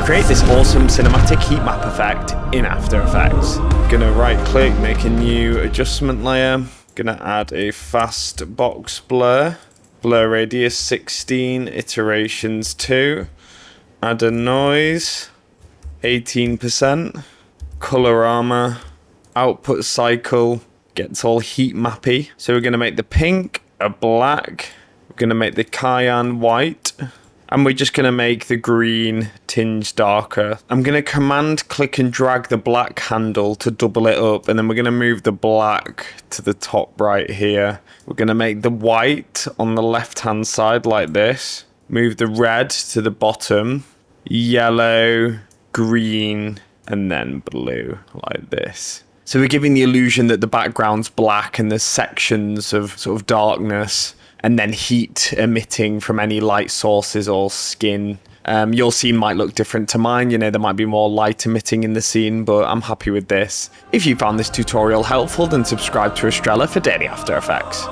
create this awesome cinematic heat map effect in After Effects. Gonna right click, make a new adjustment layer. Gonna add a fast box blur. Blur radius 16, iterations 2. Add a noise, 18%. Colorama, output cycle, gets all heat mappy. So we're gonna make the pink a black. We're gonna make the cayenne white. And we're just gonna make the green tinge darker. I'm gonna command click and drag the black handle to double it up, and then we're gonna move the black to the top right here. We're gonna make the white on the left hand side like this. Move the red to the bottom, yellow, green, and then blue like this. So we're giving the illusion that the background's black and there's sections of sort of darkness, and then heat emitting from any light sources or skin. Your scene might look different to mine, you know, there might be more light emitting in the scene, but I'm happy with this. If you found this tutorial helpful, then subscribe to Astrella for daily After Effects.